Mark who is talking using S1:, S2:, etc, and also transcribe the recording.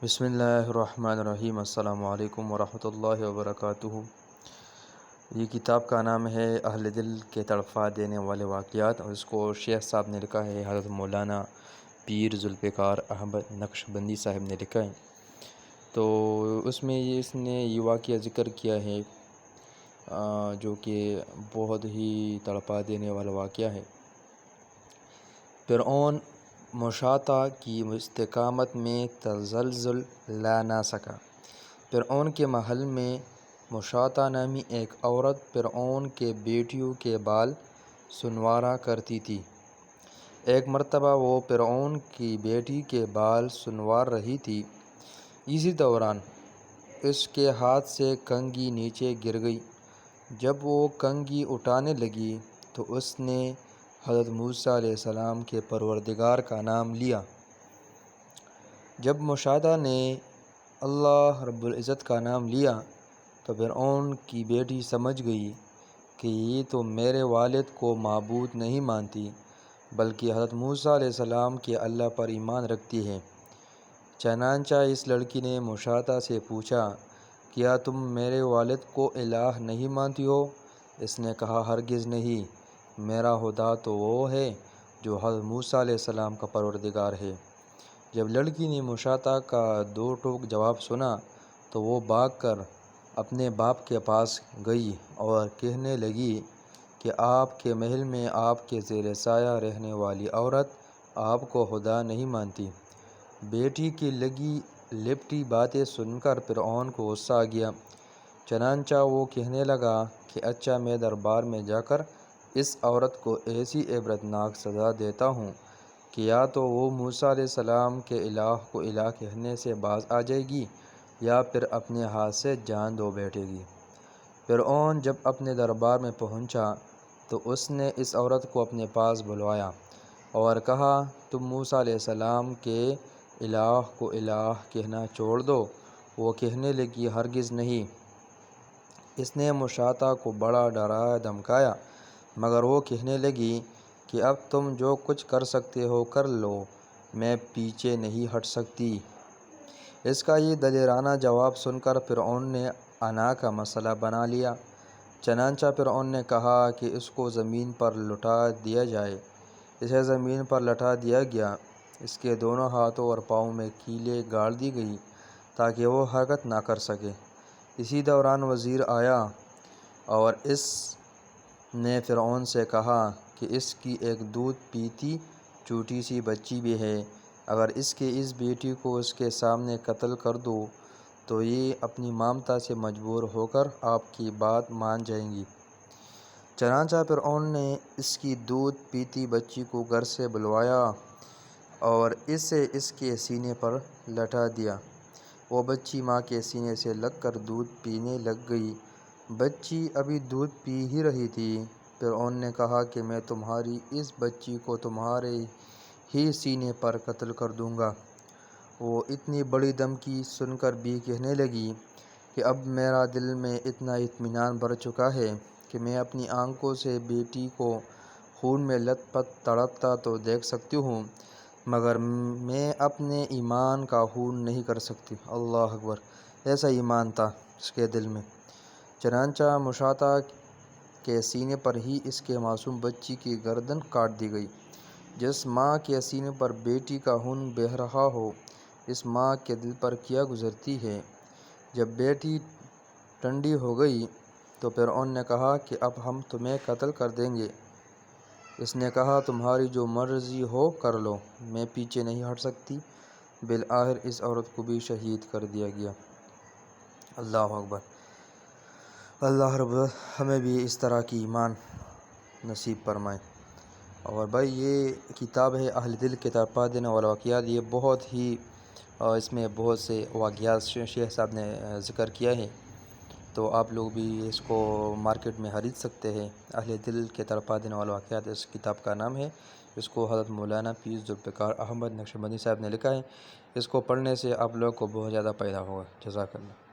S1: بسم اللہ الرحمن الرحیم۔ السلام علیکم ورحمۃ اللہ وبرکاتہ۔ یہ کتاب کا نام ہے اہل دل کے تڑپا دینے والے واقعات، اور اس کو شیخ صاحب نے لکھا ہے، حضرت مولانا پیر ذوالفقار احمد نقشبندی صاحب نے لکھا ہے۔ تو اس میں اس نے یہ واقعہ ذکر کیا ہے جو کہ بہت ہی تڑپا دینے والا واقعہ ہے۔ فرعون مشاطہ کی استقامت میں تزلزل لا نہ سکا۔ فرعون کے محل میں مشاطہ نامی ایک عورت فرعون کے بیٹیوں کے بال سنوارا کرتی تھی۔ ایک مرتبہ وہ فرعون کی بیٹی کے بال سنوار رہی تھی، اسی دوران اس کے ہاتھ سے کنگھی نیچے گر گئی۔ جب وہ کنگھی اٹھانے لگی تو اس نے حضرت موسیٰ علیہ السلام کے پروردگار کا نام لیا۔ جب مشاطہ نے اللہ رب العزت کا نام لیا تو فرعون کی بیٹی سمجھ گئی کہ یہ تو میرے والد کو معبود نہیں مانتی بلکہ حضرت موسیٰ علیہ السلام کے اللہ پر ایمان رکھتی ہے۔ چنانچہ اس لڑکی نے مشاطہ سے پوچھا، کیا تم میرے والد کو الہ نہیں مانتی ہو؟ اس نے کہا، ہرگز نہیں، میرا خدا تو وہ ہے جو حضرت موسیٰ علیہ السلام کا پروردگار ہے۔ جب لڑکی نے مشاطہ کا دو ٹوک جواب سنا تو وہ بھاگ کر اپنے باپ کے پاس گئی اور کہنے لگی کہ آپ کے محل میں آپ کے زیر سایہ رہنے والی عورت آپ کو خدا نہیں مانتی۔ بیٹی کی لگی لپٹی باتیں سن کر فرعون کو غصہ آ گیا۔ چنانچہ وہ کہنے لگا کہ اچھا، میں دربار میں جا کر اس عورت کو ایسی عبرتناک سزا دیتا ہوں کہ یا تو وہ موسیٰ علیہ السلام کے الہ کو الہ کہنے سے باز آ جائے گی یا پھر اپنے ہاتھ سے جان دو بیٹھے گی۔ فرعون جب اپنے دربار میں پہنچا تو اس نے اس عورت کو اپنے پاس بلوایا اور کہا، تم موسیٰ علیہ السلام کے الہ کو الہ کہنا چھوڑ دو۔ وہ کہنے لگی، ہرگز نہیں۔ اس نے مشاطہ کو بڑا ڈرایا دھمکایا، مگر وہ کہنے لگی کہ اب تم جو کچھ کر سکتے ہو کر لو، میں پیچھے نہیں ہٹ سکتی۔ اس کا یہ دلیرانہ جواب سن کر فرعون نے انا کا مسئلہ بنا لیا۔ چنانچہ فرعون نے کہا کہ اس کو زمین پر لٹا دیا جائے۔ اسے زمین پر لٹا دیا گیا۔ اس کے دونوں ہاتھوں اور پاؤں میں کیلیں گاڑ دی گئی تاکہ وہ حرکت نہ کر سکے۔ اسی دوران وزیر آیا اور اس نے فرعون سے کہا کہ اس کی ایک دودھ پیتی چھوٹی سی بچی بھی ہے، اگر اس کی اس بیٹی کو اس کے سامنے قتل کر دو تو یہ اپنی مامتا سے مجبور ہو کر آپ کی بات مان جائیں گی۔ چنانچہ فرعون نے اس کی دودھ پیتی بچی کو گھر سے بلوایا اور اسے اس کے سینے پر لٹا دیا۔ وہ بچی ماں کے سینے سے لگ کر دودھ پینے لگ گئی۔ بچی ابھی دودھ پی ہی رہی تھی، فرعون نے کہا کہ میں تمہاری اس بچی کو تمہارے ہی سینے پر قتل کر دوں گا۔ وہ اتنی بڑی دھمکی سن کر بھی کہنے لگی کہ اب میرا دل میں اتنا اطمینان بھر چکا ہے کہ میں اپنی آنکھوں سے بیٹی کو خون میں لت پت تڑپتا تو دیکھ سکتی ہوں، مگر میں اپنے ایمان کا خون نہیں کر سکتی۔ اللہ اکبر! ایسا ایمان تھا اس کے دل میں۔ چنانچہ مشاطہ کے سینے پر ہی اس کے معصوم بچی کی گردن کاٹ دی گئی۔ جس ماں کے سینے پر بیٹی کا خون بہہ رہا ہو، اس ماں کے دل پر کیا گزرتی ہے۔ جب بیٹی ٹھنڈی ہو گئی تو فرعون نے کہا کہ اب ہم تمہیں قتل کر دیں گے۔ اس نے کہا، تمہاری جو مرضی ہو کر لو، میں پیچھے نہیں ہٹ سکتی۔ بالآخر اس عورت کو بھی شہید کر دیا گیا۔ اللہ اکبر! اللہ رب ہمیں بھی اس طرح کی ایمان نصیب فرمائے۔ اور بھائی، یہ کتاب ہے اہل دل کے تڑپا دینے والا واقعات۔ یہ بہت ہی اس میں بہت سے واقعات شیخ صاحب نے ذکر کیا ہے، تو آپ لوگ بھی اس کو مارکیٹ میں خرید سکتے ہیں۔ اہل دل کے تڑپا دینے والا واقعات اس کتاب کا نام ہے۔ اس کو حضرت مولانا پیر ذوالفقار احمد نقشبندی صاحب نے لکھا ہے۔ اس کو پڑھنے سے آپ لوگ کو بہت زیادہ فائدہ ہوگا۔ جزاک اللہ۔